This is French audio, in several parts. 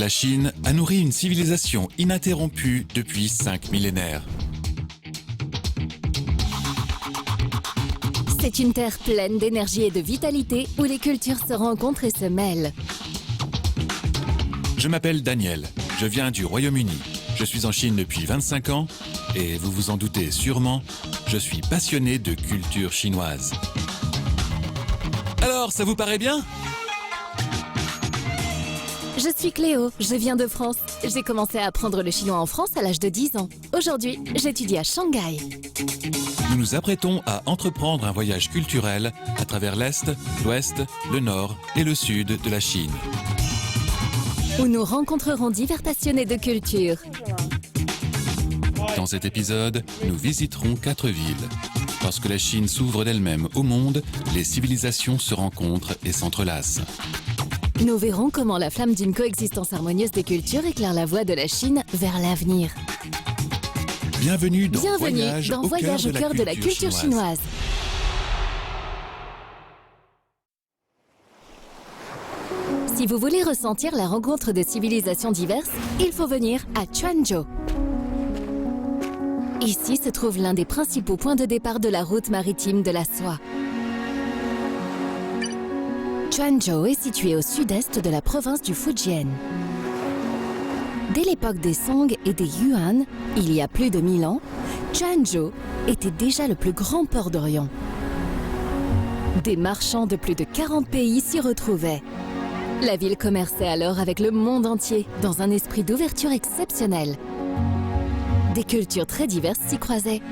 La Chine a nourri une civilisation ininterrompue depuis 5 millénaires. C'est une terre pleine d'énergie et de vitalité où les cultures se rencontrent et se mêlent. Je m'appelle Daniel, je viens du Royaume-Uni. Je suis en Chine depuis 25 ans et vous vous en doutez sûrement, je suis passionné de culture chinoise. Alors, ça vous paraît bien ? Je suis Cléo, je viens de France. J'ai commencé à apprendre le chinois en France à l'âge de 10 ans. Aujourd'hui, j'étudie à Shanghai. Nous nous apprêtons à entreprendre un voyage culturel à travers l'Est, l'Ouest, le Nord et le Sud de la Chine. Où nous rencontrerons divers passionnés de culture. Dans cet épisode, nous visiterons 4 villes. Lorsque la Chine s'ouvre d'elle-même au monde, les civilisations se rencontrent et s'entrelacent. Nous verrons comment la flamme d'une coexistence harmonieuse des cultures éclaire la voie de la Chine vers l'avenir. Bienvenue dans Voyage au cœur de la culture chinoise. Si vous voulez ressentir la rencontre de civilisations diverses, il faut venir à Quanzhou. Ici se trouve l'un des principaux points de départ de la route maritime de la soie. Quanzhou est situé au sud-est de la province du Fujian. Dès l'époque des Song et des Yuan, il y a plus de 1000 ans, Quanzhou était déjà le plus grand port d'Orient. Des marchands de plus de 40 pays s'y retrouvaient. La ville commerçait alors avec le monde entier, dans un esprit d'ouverture exceptionnel. Des cultures très diverses s'y croisaient.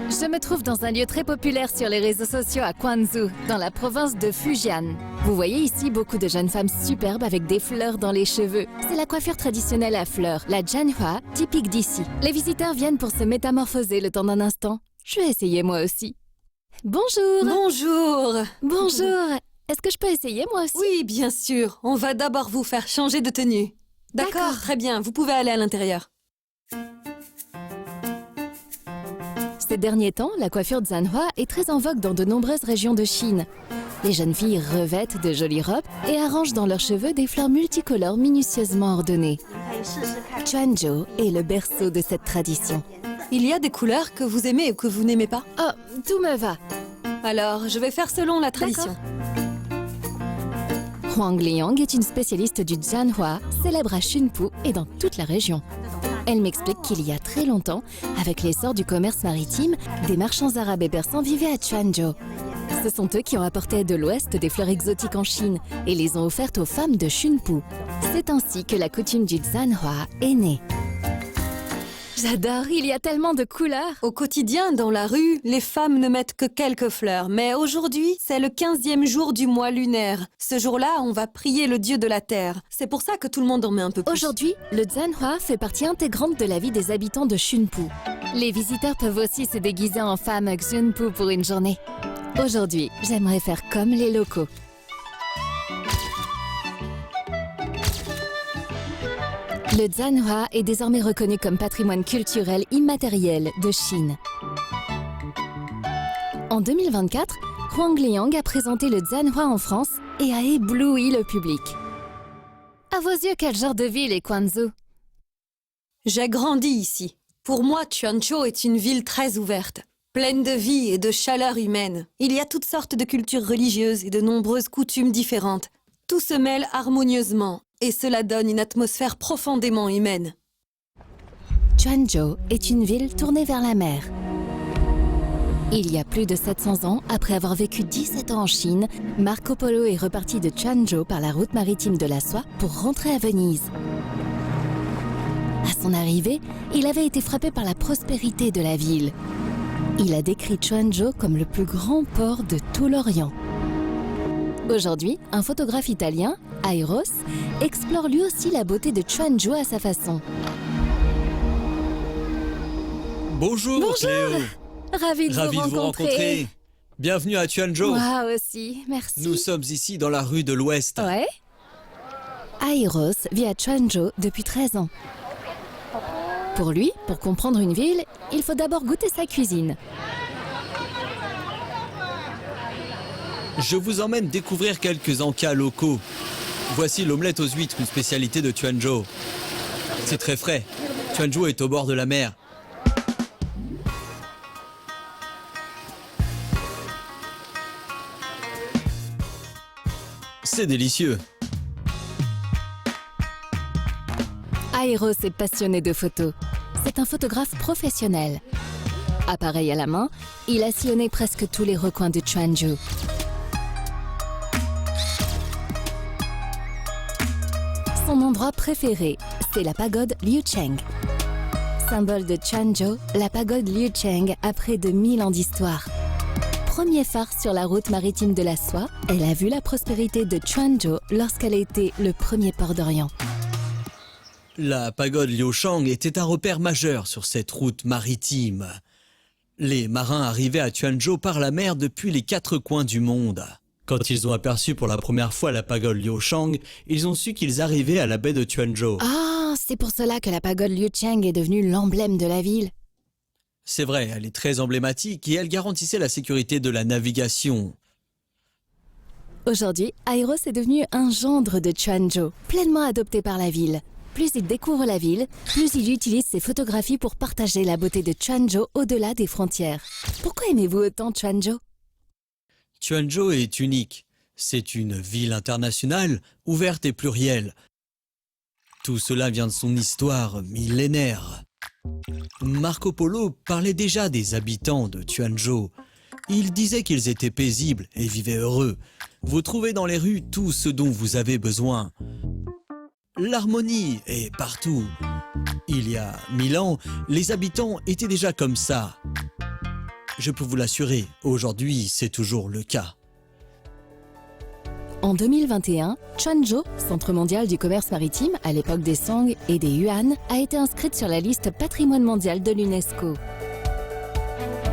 Je me trouve dans un lieu très populaire sur les réseaux sociaux à Quanzhou, dans la province de Fujian. Vous voyez ici beaucoup de jeunes femmes superbes avec des fleurs dans les cheveux. C'est la coiffure traditionnelle à fleurs, la Jianhua, typique d'ici. Les visiteurs viennent pour se métamorphoser le temps d'un instant. Je vais essayer moi aussi. Bonjour. Bonjour. Bonjour. Est-ce que je peux essayer moi aussi? Oui, bien sûr. On va d'abord vous faire changer de tenue. D'accord, très bien. Vous pouvez aller à l'intérieur. Ces derniers temps, la coiffure Jianhua est très en vogue dans de nombreuses régions de Chine. Les jeunes filles revêtent de jolies robes et arrangent dans leurs cheveux des fleurs multicolores minutieusement ordonnées. Quanzhou est le berceau de cette tradition. Il y a des couleurs que vous aimez ou que vous n'aimez pas? Oh, tout me va. Alors, je vais faire selon la tradition. Huang Liang est une spécialiste du Jianhua, célèbre à Shunpu et dans toute la région. Elle m'explique qu'il y a très longtemps, avec l'essor du commerce maritime, des marchands arabes et persans vivaient à Quanzhou. Ce sont eux qui ont apporté de l'Ouest des fleurs exotiques en Chine et les ont offertes aux femmes de Shunpu. C'est ainsi que la coutume du Jianhua est née. J'adore, il y a tellement de couleurs. Au quotidien, dans la rue, les femmes ne mettent que quelques fleurs. Mais aujourd'hui, c'est le 15e jour du mois lunaire. Ce jour-là, on va prier le dieu de la terre. C'est pour ça que tout le monde en met un peu plus. Aujourd'hui, le Jianhua fait partie intégrante de la vie des habitants de Shunpu. Les visiteurs peuvent aussi se déguiser en femme Xunpu pour une journée. Aujourd'hui, j'aimerais faire comme les locaux. Le Jianhua est désormais reconnu comme patrimoine culturel immatériel de Chine. En 2024, Huang Liang a présenté le Jianhua en France et a ébloui le public. À vos yeux, quel genre de ville est Quanzhou? J'ai grandi ici. Pour moi, Quanzhou est une ville très ouverte, pleine de vie et de chaleur humaine. Il y a toutes sortes de cultures religieuses et de nombreuses coutumes différentes. Tout se mêle harmonieusement. Et cela donne une atmosphère profondément humaine. Quanzhou est une ville tournée vers la mer. Il y a plus de 700 ans, après avoir vécu 17 ans en Chine, Marco Polo est reparti de Quanzhou par la route maritime de la soie pour rentrer à Venise. À son arrivée, il avait été frappé par la prospérité de la ville. Il a décrit Quanzhou comme le plus grand port de tout l'Orient. Aujourd'hui, un photographe italien, Airos, explore lui aussi la beauté de Quanzhou à sa façon. Bonjour, Cléo. Ravi de vous rencontrer. Bienvenue à Quanzhou. Moi aussi, merci. Nous sommes ici dans la rue de l'Ouest. Ouais. Airos vit à Quanzhou depuis 13 ans. Pour lui, pour comprendre une ville, il faut d'abord goûter sa cuisine. Je vous emmène découvrir quelques encas locaux. Voici l'omelette aux huîtres, une spécialité de Quanzhou. C'est très frais. Quanzhou est au bord de la mer. C'est délicieux. Aéros est passionné de photos. C'est un photographe professionnel. Appareil à la main, il a sillonné presque tous les recoins de Quanzhou. Son endroit préféré, c'est la pagode Liucheng. Symbole de Quanzhou, la pagode Liucheng a près de 1000 ans d'histoire. Premier phare sur la route maritime de la soie, elle a vu la prospérité de Quanzhou lorsqu'elle a été le premier port d'Orient. La pagode Liucheng était un repère majeur sur cette route maritime. Les marins arrivaient à Quanzhou par la mer depuis les 4 coins du monde. Quand ils ont aperçu pour la première fois la pagode Liucheng, ils ont su qu'ils arrivaient à la baie de Quanzhou. Ah, c'est pour cela que la pagode Liucheng est devenue l'emblème de la ville. C'est vrai, elle est très emblématique et elle garantissait la sécurité de la navigation. Aujourd'hui, Aéros est devenu un gendre de Quanzhou, pleinement adopté par la ville. Plus il découvre la ville, plus il utilise ses photographies pour partager la beauté de Quanzhou au-delà des frontières. Pourquoi aimez-vous autant Quanzhou ? Quanzhou est unique. C'est une ville internationale, ouverte et plurielle. Tout cela vient de son histoire millénaire. Marco Polo parlait déjà des habitants de Quanzhou. Il disait qu'ils étaient paisibles et vivaient heureux. Vous trouvez dans les rues tout ce dont vous avez besoin. L'harmonie est partout. Il y a 1000 ans, les habitants étaient déjà comme ça. Je peux vous l'assurer, aujourd'hui, c'est toujours le cas. En 2021, Quanzhou, centre mondial du commerce maritime à l'époque des Song et des Yuan, a été inscrite sur la liste patrimoine mondial de l'UNESCO.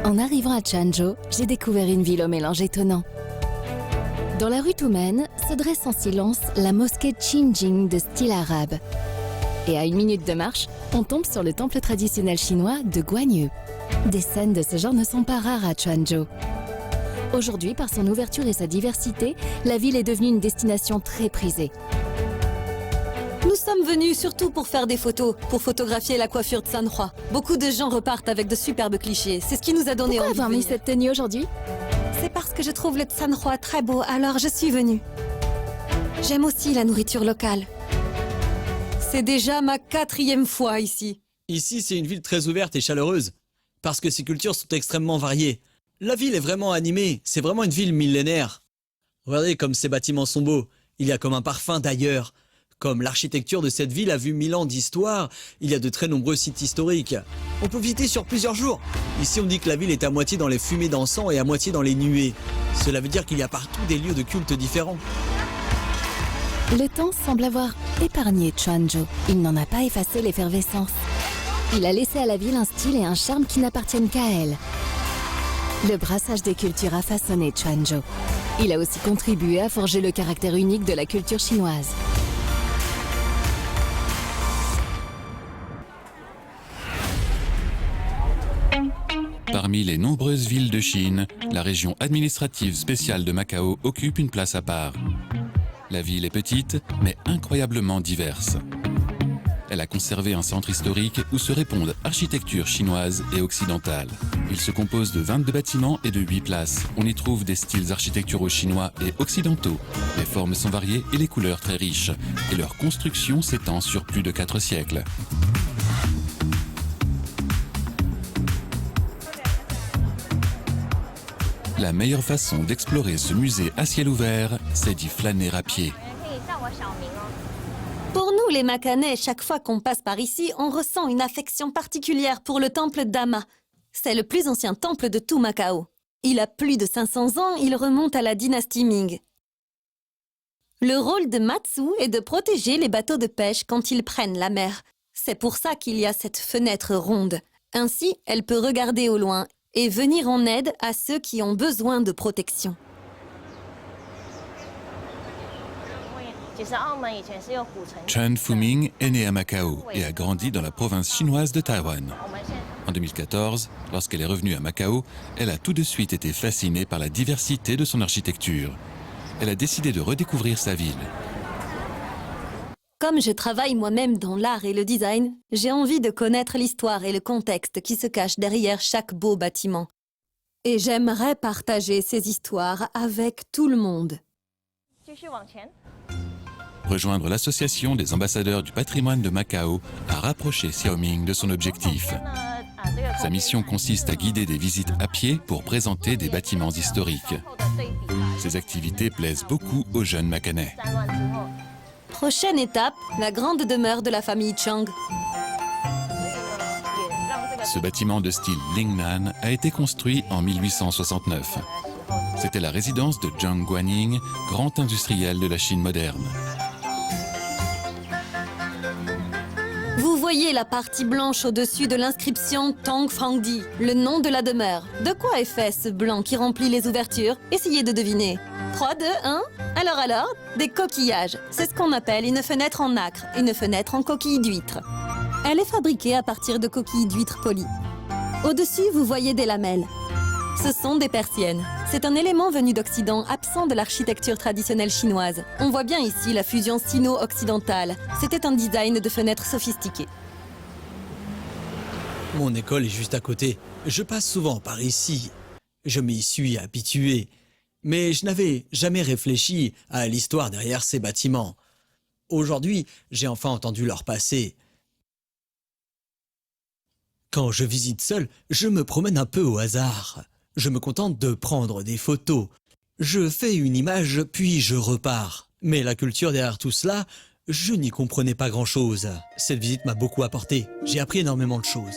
En arrivant à Quanzhou, j'ai découvert une ville au mélange étonnant. Dans la rue Toumen se dresse en silence la mosquée Qinjing de style arabe. Et à 1 minute de marche, on tombe sur le temple traditionnel chinois de Guanyu. Des scènes de ce genre ne sont pas rares à Quanzhou. Aujourd'hui, par son ouverture et sa diversité, la ville est devenue une destination très prisée. Nous sommes venus surtout pour faire des photos, pour photographier la coiffure de Sanhua. Beaucoup de gens repartent avec de superbes clichés. C'est ce qui nous a donné Pourquoi envie de avoir mis venir. cette tenue aujourd'hui ? C'est parce que je trouve le Sanhua très beau, alors je suis venue. J'aime aussi la nourriture locale. C'est déjà ma 4e fois ici. Ici, c'est une ville très ouverte et chaleureuse, parce que ses cultures sont extrêmement variées. La ville est vraiment animée, c'est vraiment une ville millénaire. Regardez comme ces bâtiments sont beaux, il y a comme un parfum d'ailleurs. Comme l'architecture de cette ville a vu 1000 ans d'histoire, il y a de très nombreux sites historiques. On peut visiter sur plusieurs jours. Ici, on dit que la ville est à moitié dans les fumées d'encens et à moitié dans les nuées. Cela veut dire qu'il y a partout des lieux de culte différents. Le temps semble avoir épargné Quanzhou. Il n'en a pas effacé l'effervescence. Il a laissé à la ville un style et un charme qui n'appartiennent qu'à elle. Le brassage des cultures a façonné Quanzhou. Il a aussi contribué à forger le caractère unique de la culture chinoise. Parmi les nombreuses villes de Chine, la région administrative spéciale de Macao occupe une place à part. La ville est petite, mais incroyablement diverse. Elle a conservé un centre historique où se répondent architecture chinoise et occidentale. Il se compose de 22 bâtiments et de 8 places. On y trouve des styles architecturaux chinois et occidentaux. Les formes sont variées et les couleurs très riches. Et leur construction s'étend sur plus de 4 siècles. La meilleure façon d'explorer ce musée à ciel ouvert, c'est d'y flâner à pied. Pour nous, les Macanais, chaque fois qu'on passe par ici, on ressent une affection particulière pour le temple d'Ama. C'est le plus ancien temple de tout Macao. Il a plus de 500 ans, il remonte à la dynastie Ming. Le rôle de Matsu est de protéger les bateaux de pêche quand ils prennent la mer. C'est pour ça qu'il y a cette fenêtre ronde. Ainsi, elle peut regarder au loin et venir en aide à ceux qui ont besoin de protection. Chen Fuming est née à Macao et a grandi dans la province chinoise de Taïwan. En 2014, lorsqu'elle est revenue à Macao, elle a tout de suite été fascinée par la diversité de son architecture. Elle a décidé de redécouvrir sa ville. Comme je travaille moi-même dans l'art et le design, j'ai envie de connaître l'histoire et le contexte qui se cachent derrière chaque beau bâtiment. Et j'aimerais partager ces histoires avec tout le monde. Rejoindre l'association des ambassadeurs du patrimoine de Macao a rapproché Xiaoming de son objectif. Sa mission consiste à guider des visites à pied pour présenter des bâtiments historiques. Ces activités plaisent beaucoup aux jeunes Macanais. Prochaine étape, la grande demeure de la famille Chang. Ce bâtiment de style Lingnan a été construit en 1869. C'était la résidence de Zhang Guanyin, grand industriel de la Chine moderne. Vous voyez la partie blanche au-dessus de l'inscription Tong Frangdi, le nom de la demeure. De quoi est fait ce blanc qui remplit les ouvertures? Essayez de deviner. 3, 2, 1. Alors, des coquillages. C'est ce qu'on appelle une fenêtre en nacre, une fenêtre en coquille d'huître. Elle est fabriquée à partir de coquilles d'huître polies. Au-dessus, vous voyez des lamelles. Ce sont des persiennes. C'est un élément venu d'Occident, absent de l'architecture traditionnelle chinoise. On voit bien ici la fusion sino-occidentale. C'était un design de fenêtre sophistiqué. Mon école est juste à côté. Je passe souvent par ici. Je m'y suis habitué. Mais je n'avais jamais réfléchi à l'histoire derrière ces bâtiments. Aujourd'hui, j'ai enfin entendu leur passé. Quand je visite seul, je me promène un peu au hasard. Je me contente de prendre des photos. Je fais une image, puis je repars. Mais la culture derrière tout cela, je n'y comprenais pas grand-chose. Cette visite m'a beaucoup apporté. J'ai appris énormément de choses.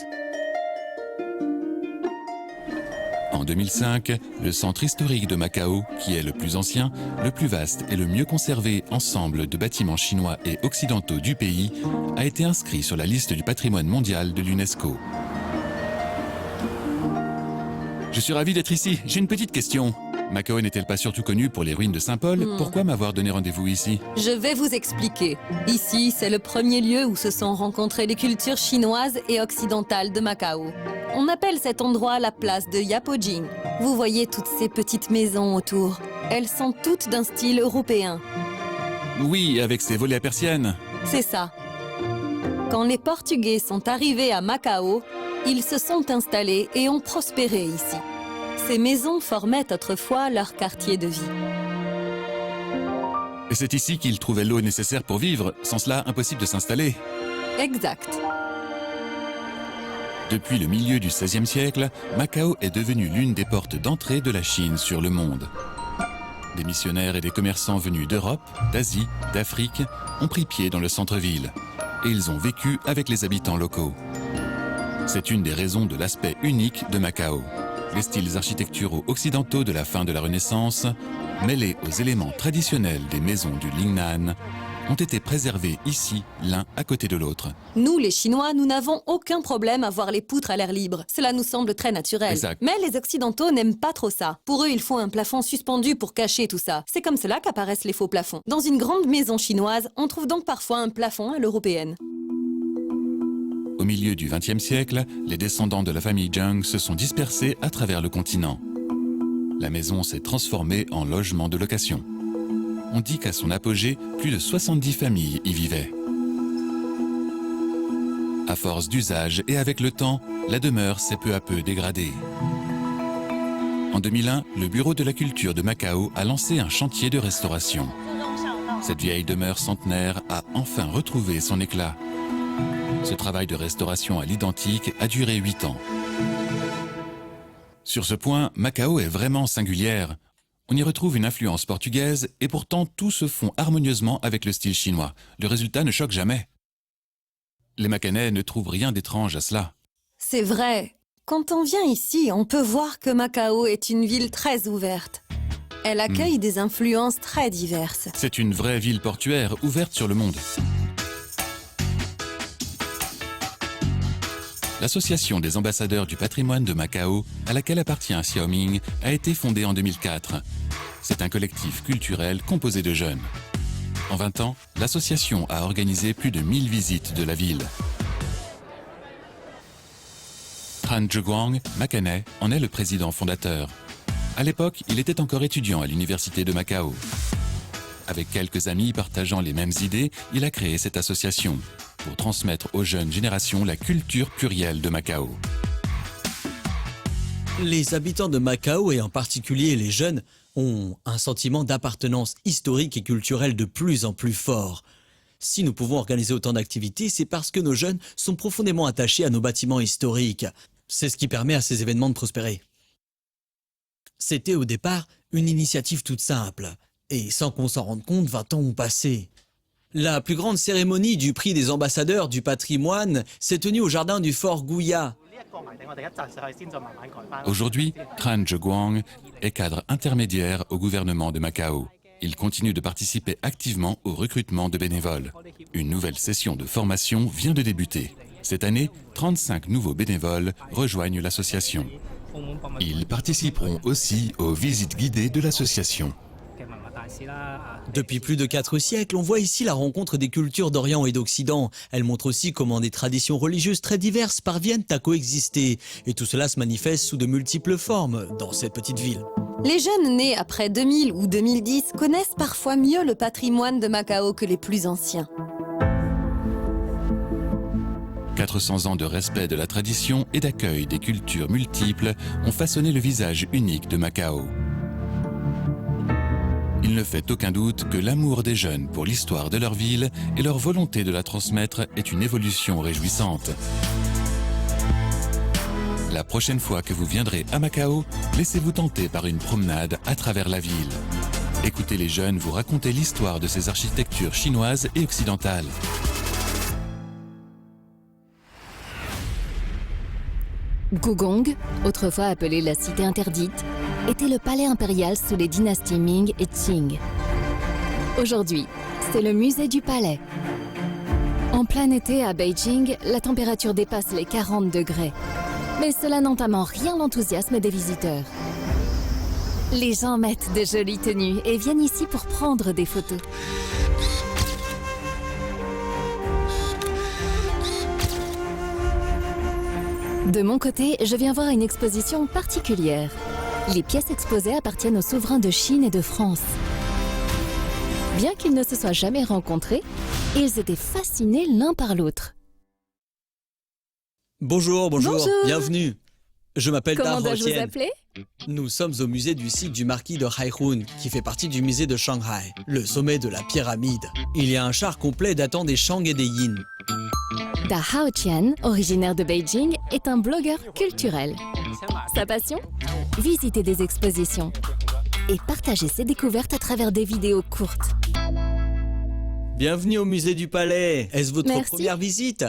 En 2005, le centre historique de Macao, qui est le plus ancien, le plus vaste et le mieux conservé ensemble de bâtiments chinois et occidentaux du pays, a été inscrit sur la liste du patrimoine mondial de l'UNESCO. Je suis ravi d'être ici. J'ai une petite question. Macao n'est-elle pas surtout connue pour les ruines de Saint-Paul? Pourquoi m'avoir donné rendez-vous ici? Je vais vous expliquer. Ici, c'est le premier lieu où se sont rencontrées les cultures chinoises et occidentales de Macao. On appelle cet endroit la place de Yapojing. Vous voyez toutes ces petites maisons autour. Elles sont toutes d'un style européen. Oui, avec ses volets à persiennes. C'est ça. Quand les Portugais sont arrivés à Macao, ils se sont installés et ont prospéré ici. Ces maisons formaient autrefois leur quartier de vie. Et c'est ici qu'ils trouvaient l'eau nécessaire pour vivre. Sans cela, impossible de s'installer. Exact. Depuis le milieu du XVIe siècle, Macao est devenue l'une des portes d'entrée de la Chine sur le monde. Des missionnaires et des commerçants venus d'Europe, d'Asie, d'Afrique ont pris pied dans le centre-ville. Et ils ont vécu avec les habitants locaux. C'est une des raisons de l'aspect unique de Macao. Les styles architecturaux occidentaux de la fin de la Renaissance, mêlés aux éléments traditionnels des maisons du Lingnan, ont été préservés ici, l'un à côté de l'autre. Nous, les Chinois, nous n'avons aucun problème à voir les poutres à l'air libre. Cela nous semble très naturel. Exact. Mais les Occidentaux n'aiment pas trop ça. Pour eux, il faut un plafond suspendu pour cacher tout ça. C'est comme cela qu'apparaissent les faux plafonds. Dans une grande maison chinoise, on trouve donc parfois un plafond à l'européenne. Au milieu du XXe siècle, les descendants de la famille Zhang se sont dispersés à travers le continent. La maison s'est transformée en logement de location. On dit qu'à son apogée, plus de 70 familles y vivaient. À force d'usage et avec le temps, la demeure s'est peu à peu dégradée. En 2001, le Bureau de la culture de Macao a lancé un chantier de restauration. Cette vieille demeure centenaire a enfin retrouvé son éclat. Ce travail de restauration à l'identique a duré 8 ans. Sur ce point, Macao est vraiment singulière. On y retrouve une influence portugaise et pourtant tout se fond harmonieusement avec le style chinois. Le résultat ne choque jamais. Les Macanais ne trouvent rien d'étrange à cela. C'est vrai. Quand on vient ici, on peut voir que Macao est une ville très ouverte. Elle accueille des influences très diverses. C'est une vraie ville portuaire ouverte sur le monde. L'Association des ambassadeurs du patrimoine de Macao, à laquelle appartient Xiaoming, a été fondée en 2004. C'est un collectif culturel composé de jeunes. En 20 ans, l'association a organisé plus de 1000 visites de la ville. Tran Zhiguang, Macanais, en est le président fondateur. À l'époque, il était encore étudiant à l'université de Macao. Avec quelques amis partageant les mêmes idées, il a créé cette association pour transmettre aux jeunes générations la culture plurielle de Macao. Les habitants de Macao, et en particulier les jeunes, ont un sentiment d'appartenance historique et culturelle de plus en plus fort. Si nous pouvons organiser autant d'activités, c'est parce que nos jeunes sont profondément attachés à nos bâtiments historiques. C'est ce qui permet à ces événements de prospérer. C'était au départ une initiative toute simple. Et sans qu'on s'en rende compte, 20 ans ont passé. La plus grande cérémonie du prix des ambassadeurs du patrimoine s'est tenue au jardin du fort Gouya. Aujourd'hui, Tran Zheguang est cadre intermédiaire au gouvernement de Macao. Il continue de participer activement au recrutement de bénévoles. Une nouvelle session de formation vient de débuter. Cette année, 35 nouveaux bénévoles rejoignent l'association. Ils participeront aussi aux visites guidées de l'association. Depuis plus de 4 siècles, on voit ici la rencontre des cultures d'Orient et d'Occident. Elle montre aussi comment des traditions religieuses très diverses parviennent à coexister. Et tout cela se manifeste sous de multiples formes dans cette petite ville. Les jeunes nés après 2000 ou 2010 connaissent parfois mieux le patrimoine de Macao que les plus anciens. 400 ans de respect de la tradition et d'accueil des cultures multiples ont façonné le visage unique de Macao. Il ne fait aucun doute que l'amour des jeunes pour l'histoire de leur ville et leur volonté de la transmettre est une évolution réjouissante. La prochaine fois que vous viendrez à Macao, laissez-vous tenter par une promenade à travers la ville. Écoutez les jeunes vous raconter l'histoire de ces architectures chinoises et occidentales. Gugong, autrefois appelée la Cité interdite, était le palais impérial sous les dynasties Ming et Qing. Aujourd'hui, c'est le musée du palais. En plein été à Beijing, la température dépasse les 40 degrés. Mais cela n'entame en rien l'enthousiasme des visiteurs. Les gens mettent de jolies tenues et viennent ici pour prendre des photos. De mon côté, je viens voir une exposition particulière. Les pièces exposées appartiennent aux souverains de Chine et de France. Bien qu'ils ne se soient jamais rencontrés, ils étaient fascinés l'un par l'autre. Bonjour, Bonjour. Bienvenue. Je m'appelle Comment Dao dois-je vous Tian. appeler? Nous sommes au musée du site du marquis de Haihun, qui fait partie du musée de Shanghai, le sommet de la pyramide. Il y a un char complet datant des Shang et des Yin. Dao Tian, originaire de Beijing, est un blogueur culturel. Sa passion? Visiter des expositions et partager ses découvertes à travers des vidéos courtes. Bienvenue au musée du Palais. Est-ce votre Merci. première visite?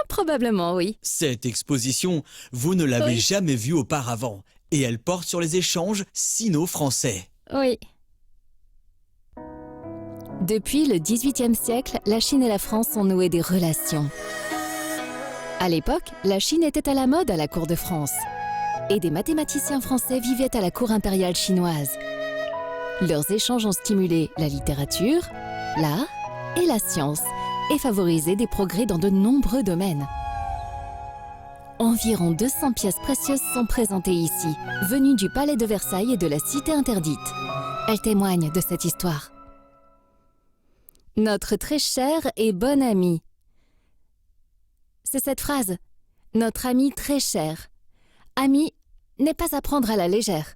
Probablement, oui. Cette exposition, vous ne l'avez Oui. jamais vue auparavant. Et elle porte sur les échanges sino-français. Oui. Depuis le XVIIIe siècle, la Chine et la France ont noué des relations. À l'époque, la Chine était à la mode à la cour de France. Et des mathématiciens français vivaient à la cour impériale chinoise. Leurs échanges ont stimulé la littérature, l'art et la science, et favorisé des progrès dans de nombreux domaines. Environ 200 pièces précieuses sont présentées ici, venues du palais de Versailles et de la Cité interdite. Elles témoignent de cette histoire. Notre très cher et bon ami. C'est cette phrase. Notre ami très cher. Ami n'est pas à prendre à la légère.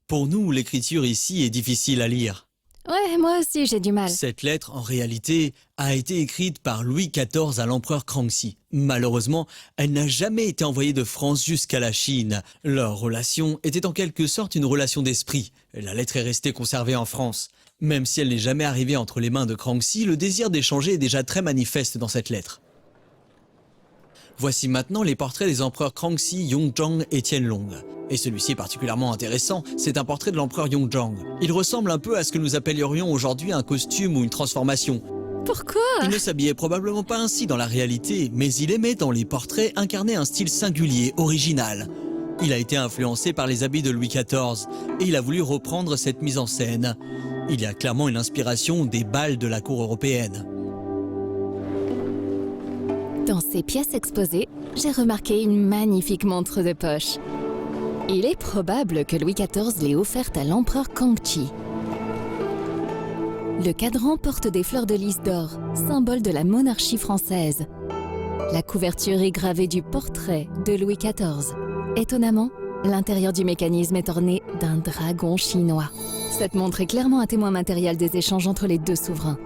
Pour nous, l'écriture ici est difficile à lire. Ouais, moi aussi j'ai du mal. Cette lettre, en réalité, a été écrite par Louis XIV à l'empereur Kangxi. Malheureusement, elle n'a jamais été envoyée de France jusqu'à la Chine. Leur relation était en quelque sorte une relation d'esprit. La lettre est restée conservée en France. Même si elle n'est jamais arrivée entre les mains de Kangxi, le désir d'échanger est déjà très manifeste dans cette lettre. Voici maintenant les portraits des empereurs Kangxi, Yongzhang et Tianlong. Et celui-ci est particulièrement intéressant, c'est un portrait de l'empereur Yongzhang. Il ressemble un peu à ce que nous appellerions aujourd'hui un costume ou une transformation. Pourquoi? Il ne s'habillait probablement pas ainsi dans la réalité, mais il aimait dans les portraits incarner un style singulier, original. Il a été influencé par les habits de Louis XIV, et il a voulu reprendre cette mise en scène. Il y a clairement une inspiration des bals de la cour européenne. Dans ces pièces exposées, j'ai remarqué une magnifique montre de poche. Il est probable que Louis XIV l'ait offerte à l'empereur Kangxi. Le cadran porte des fleurs de lys d'or, symbole de la monarchie française. La couverture est gravée du portrait de Louis XIV. Étonnamment, l'intérieur du mécanisme est orné d'un dragon chinois. Cette montre est clairement un témoin matériel des échanges entre les deux souverains.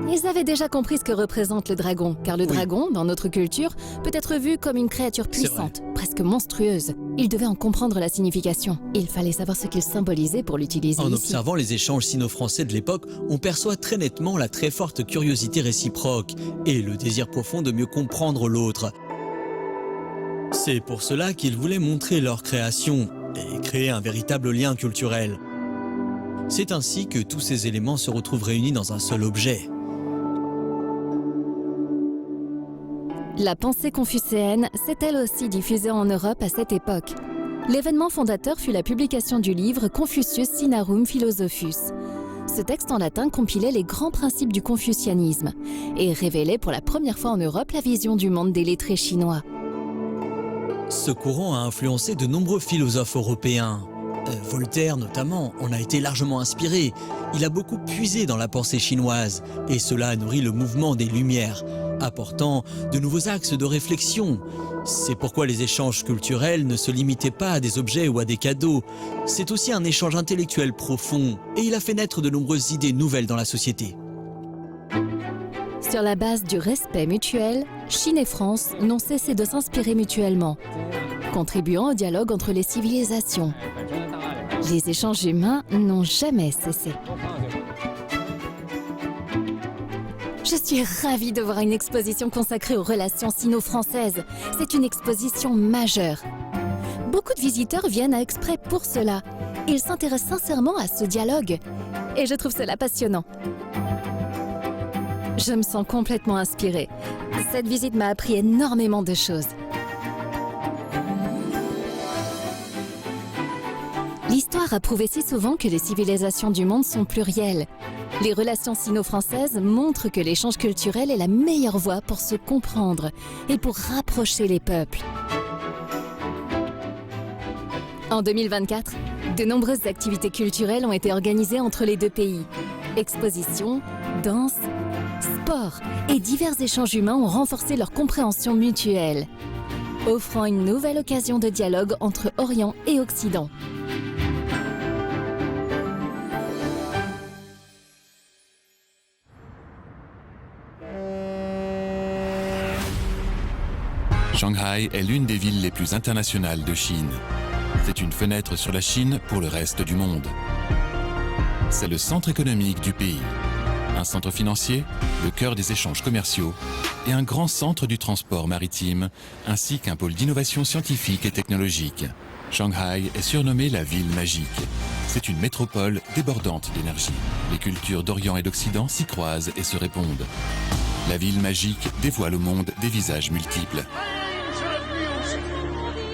Ils avaient déjà compris ce que représente le dragon, car le dragon, dans notre culture, peut être vu comme une créature puissante, presque monstrueuse. Ils devaient en comprendre la signification. Il fallait savoir ce qu'il symbolisait pour l'utiliser En ici. observant les échanges sino-français de l'époque, on perçoit très nettement la très forte curiosité réciproque et le désir profond de mieux comprendre l'autre. C'est pour cela qu'ils voulaient montrer leur création et créer un véritable lien culturel. C'est ainsi que tous ces éléments se retrouvent réunis dans un seul objet. La pensée confucéenne s'est elle aussi diffusée en Europe à cette époque. L'événement fondateur fut la publication du livre Confucius Sinarum Philosophus. Ce texte en latin compilait les grands principes du confucianisme et révélait pour la première fois en Europe la vision du monde des lettrés chinois. Ce courant a influencé de nombreux philosophes européens. Voltaire notamment en a été largement inspiré. Il a beaucoup puisé dans la pensée chinoise et cela a nourri le mouvement des Lumières, apportant de nouveaux axes de réflexion. C'est pourquoi les échanges culturels ne se limitaient pas à des objets ou à des cadeaux. C'est aussi un échange intellectuel profond et il a fait naître de nombreuses idées nouvelles dans la société. Sur la base du respect mutuel, Chine et France n'ont cessé de s'inspirer mutuellement, contribuant au dialogue entre les civilisations. Les échanges humains n'ont jamais cessé. Je suis ravie de voir une exposition consacrée aux relations sino-françaises. C'est une exposition majeure. Beaucoup de visiteurs viennent à Exprès pour cela. Ils s'intéressent sincèrement à ce dialogue. Et je trouve cela passionnant. Je me sens complètement inspirée. Cette visite m'a appris énormément de choses. L'histoire a prouvé si souvent que les civilisations du monde sont plurielles. Les relations sino-françaises montrent que l'échange culturel est la meilleure voie pour se comprendre et pour rapprocher les peuples. En 2024, de nombreuses activités culturelles ont été organisées entre les deux pays. Expositions, danse, sport et divers échanges humains ont renforcé leur compréhension mutuelle, offrant une nouvelle occasion de dialogue entre Orient et Occident. Shanghai est l'une des villes les plus internationales de Chine. C'est une fenêtre sur la Chine pour le reste du monde. C'est le centre économique du pays, un centre financier, le cœur des échanges commerciaux et un grand centre du transport maritime, ainsi qu'un pôle d'innovation scientifique et technologique. Shanghai est surnommée la ville magique. C'est une métropole débordante d'énergie. Les cultures d'Orient et d'Occident s'y croisent et se répondent. La ville magique dévoile au monde des visages multiples.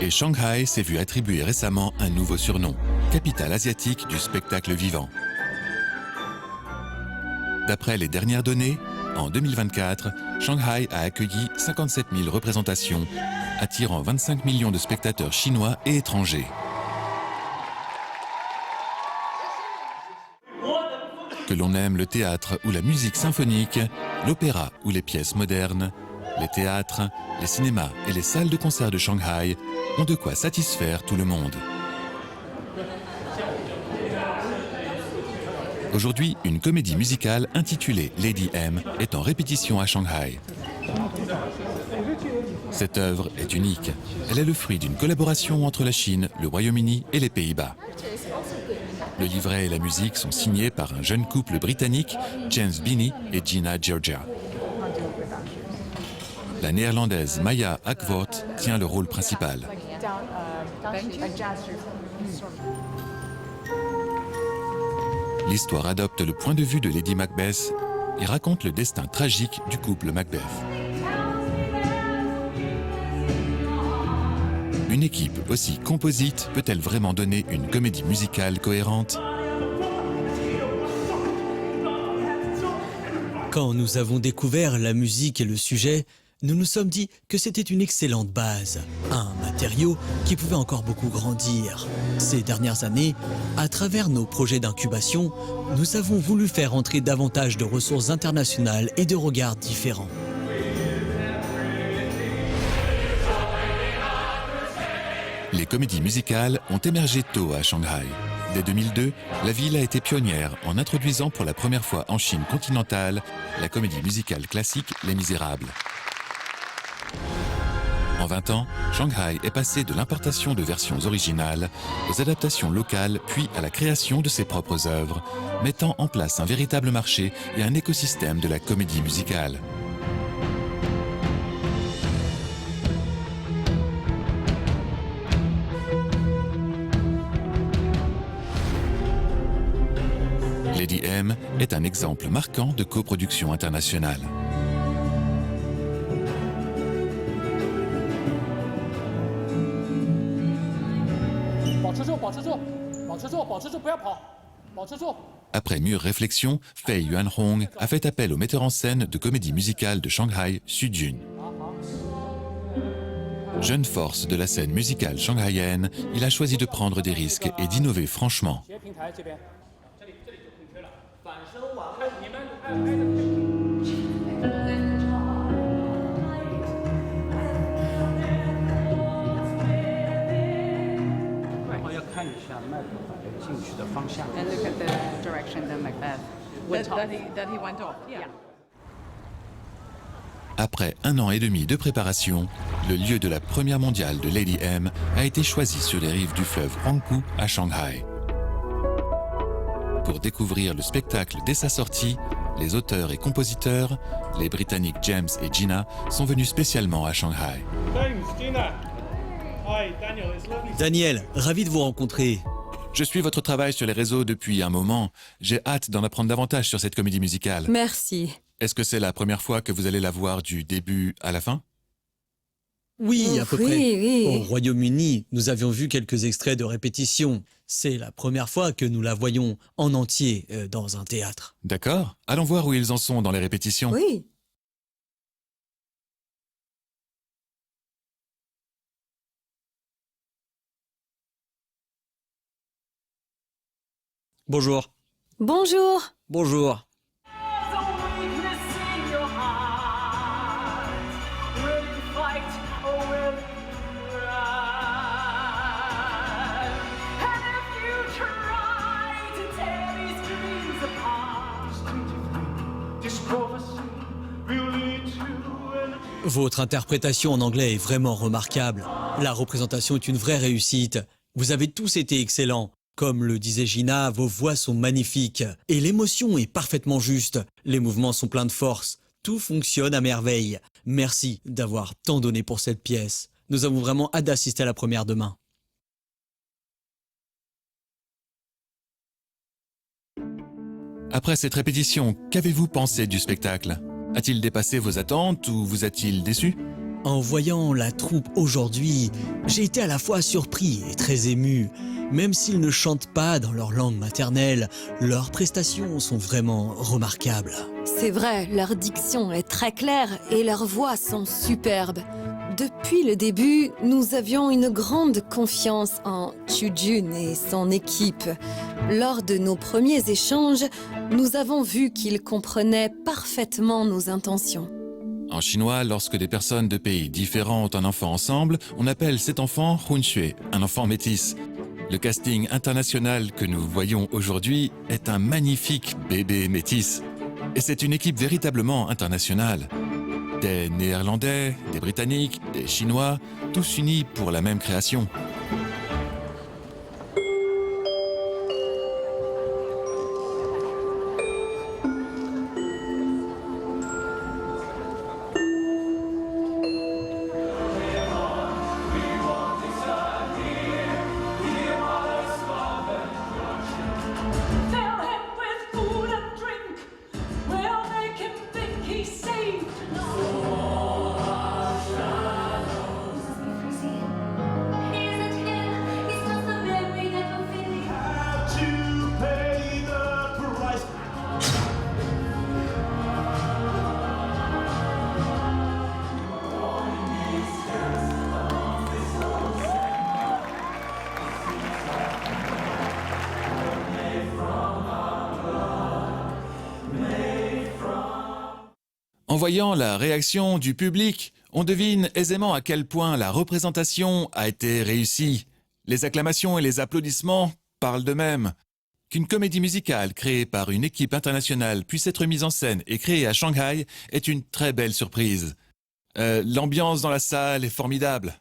Et Shanghai s'est vu attribuer récemment un nouveau surnom, capitale asiatique du spectacle vivant. D'après les dernières données, en 2024, Shanghai a accueilli 57 000 représentations, attirant 25 millions de spectateurs chinois et étrangers. Que l'on aime le théâtre ou la musique symphonique, l'opéra ou les pièces modernes, les théâtres, les cinémas et les salles de concert de Shanghai ont de quoi satisfaire tout le monde. Aujourd'hui, une comédie musicale intitulée Lady M est en répétition à Shanghai. Cette œuvre est unique. Elle est le fruit d'une collaboration entre la Chine, le Royaume-Uni et les Pays-Bas. Le livret et la musique sont signés par un jeune couple britannique, James Binney et Gina Georgia. La néerlandaise Maya Akvoort tient le rôle principal. L'histoire adopte le point de vue de Lady Macbeth et raconte le destin tragique du couple Macbeth. Une équipe aussi composite peut-elle vraiment donner une comédie musicale cohérente ? Quand nous avons découvert la musique et le sujet, nous nous sommes dit que c'était une excellente base, un matériau qui pouvait encore beaucoup grandir. Ces dernières années, à travers nos projets d'incubation, nous avons voulu faire entrer davantage de ressources internationales et de regards différents. Les comédies musicales ont émergé tôt à Shanghai. Dès 2002, la ville a été pionnière en introduisant pour la première fois en Chine continentale la comédie musicale classique Les Misérables. En 20 ans, Shanghai est passé de l'importation de versions originales aux adaptations locales puis à la création de ses propres œuvres, mettant en place un véritable marché et un écosystème de la comédie musicale. Lady M est un exemple marquant de coproduction internationale. Après mûre réflexion, Fei Yuanhong a fait appel au metteur en scène de comédie musicale de Shanghai, Xu Jun. Jeune force de la scène musicale shanghaïenne, il a choisi de prendre des risques et d'innover franchement. And look at the direction that Macbeth went off. That he went off. Yeah. Après 1 an et demi de préparation, le lieu de la première mondiale de Lady M a été choisi sur les rives du fleuve Huangpu à Shanghai. Pour découvrir le spectacle dès sa sortie, les auteurs et compositeurs, les Britanniques James et Gina, sont venus spécialement à Shanghai. Daniel, ravi de vous rencontrer. Je suis votre travail sur les réseaux depuis un moment. J'ai hâte d'en apprendre davantage sur cette comédie musicale. Merci. Est-ce que c'est la première fois que vous allez la voir du début à la fin? Oui, à peu Oui, près. oui. Au Royaume-Uni, nous avions vu quelques extraits de répétition. C'est la première fois que nous la voyons en entier dans un théâtre. D'accord. Allons voir où ils en sont dans les répétitions. Oui. Bonjour. Bonjour. Bonjour. Votre interprétation en anglais est vraiment remarquable. La représentation est une vraie réussite. Vous avez tous été excellents. Comme le disait Gina, vos voix sont magnifiques. Et l'émotion est parfaitement juste. Les mouvements sont pleins de force. Tout fonctionne à merveille. Merci d'avoir tant donné pour cette pièce. Nous avons vraiment hâte d'assister à la première demain. Après cette répétition, qu'avez-vous pensé du spectacle? A-t-il dépassé vos attentes ou vous a-t-il déçu? En voyant la troupe aujourd'hui, j'ai été à la fois surpris et très ému. Même s'ils ne chantent pas dans leur langue maternelle, leurs prestations sont vraiment remarquables. C'est vrai, leur diction est très claire et leurs voix sont superbes. Depuis le début, nous avions une grande confiance en Xu Jun et son équipe. Lors de nos premiers échanges, nous avons vu qu'ils comprenaient parfaitement nos intentions. En chinois, lorsque des personnes de pays différents ont un enfant ensemble, on appelle cet enfant Hunshui, un enfant métis. Le casting international que nous voyons aujourd'hui est un magnifique bébé métis. Et c'est une équipe véritablement internationale. Des Néerlandais, des Britanniques, des Chinois, tous unis pour la même création. He's a En voyant la réaction du public, on devine aisément à quel point la représentation a été réussie. Les acclamations et les applaudissements parlent d'eux-mêmes. Qu'une comédie musicale créée par une équipe internationale puisse être mise en scène et créée à Shanghai est une très belle surprise. L'ambiance dans la salle est formidable.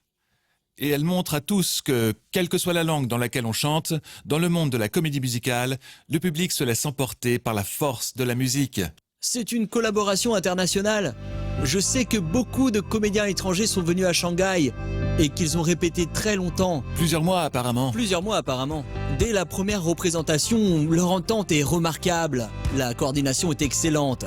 Et elle montre à tous que, quelle que soit la langue dans laquelle on chante, dans le monde de la comédie musicale, le public se laisse emporter par la force de la musique. C'est une collaboration internationale. Je sais que beaucoup de comédiens étrangers sont venus à Shanghai et qu'ils ont répété très longtemps. Plusieurs mois apparemment. Plusieurs mois apparemment. Dès la première représentation, leur entente est remarquable. La coordination est excellente.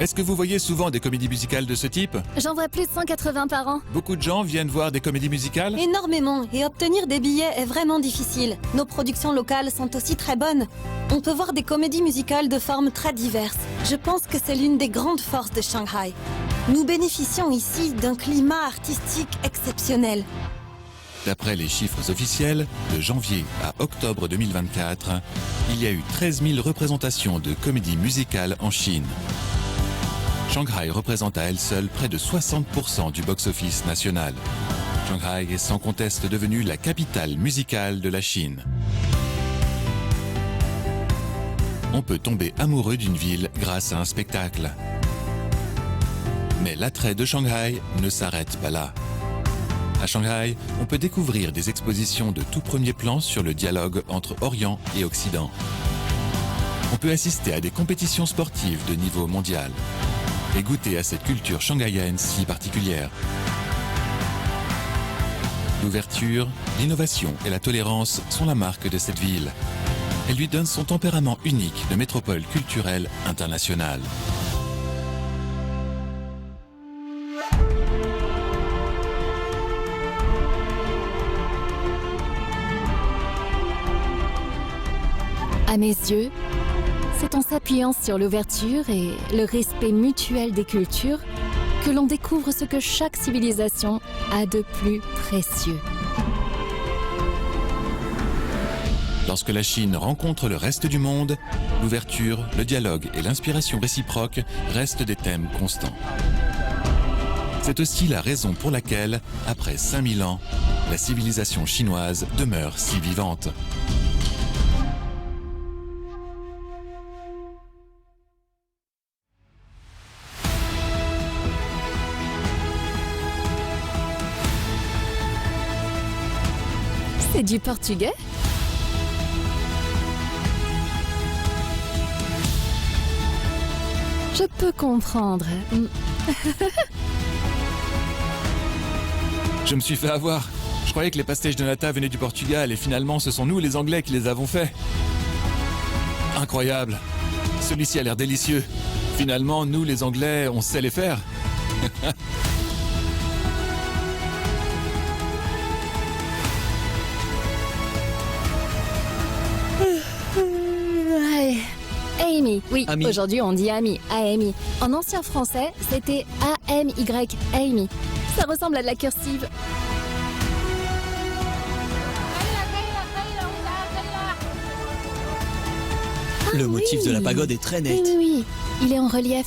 Est-ce que vous voyez souvent des comédies musicales de ce type? J'en vois plus de 180 par an. Beaucoup de gens viennent voir des comédies musicales? Énormément, et obtenir des billets est vraiment difficile. Nos productions locales sont aussi très bonnes. On peut voir des comédies musicales de formes très diverses. Je pense que c'est l'une des grandes forces de Shanghai. Nous bénéficions ici d'un climat artistique exceptionnel. D'après les chiffres officiels, de janvier à octobre 2024, il y a eu 13 000 représentations de comédies musicales en Chine. Shanghai représente à elle seule près de 60% du box-office national. Shanghai est sans conteste devenue la capitale musicale de la Chine. On peut tomber amoureux d'une ville grâce à un spectacle. Mais l'attrait de Shanghai ne s'arrête pas là. À Shanghai, on peut découvrir des expositions de tout premier plan sur le dialogue entre Orient et Occident. On peut assister à des compétitions sportives de niveau mondial et goûter à cette culture shanghaïenne si particulière. L'ouverture, l'innovation et la tolérance sont la marque de cette ville. Elle lui donne son tempérament unique de métropole culturelle internationale. À mes yeux, c'est en s'appuyant sur l'ouverture et le respect mutuel des cultures que l'on découvre ce que chaque civilisation a de plus précieux. Lorsque la Chine rencontre le reste du monde, l'ouverture, le dialogue et l'inspiration réciproque restent des thèmes constants. C'est aussi la raison pour laquelle, après 5000 ans, la civilisation chinoise demeure si vivante. C'est du portugais? Je peux comprendre. Je me suis fait avoir. Je croyais que les pastéis de nata venaient du Portugal et finalement ce sont nous les Anglais qui les avons faits. Incroyable. Celui-ci a l'air délicieux. Finalement, nous les Anglais, on sait les faire. Amy, oui, Ami. aujourd'hui on dit Ami, Amy. En ancien français, c'était A-M-Y, Amy. Ça ressemble à de la cursive. Le motif de la pagode est très net. Oui, il est en relief.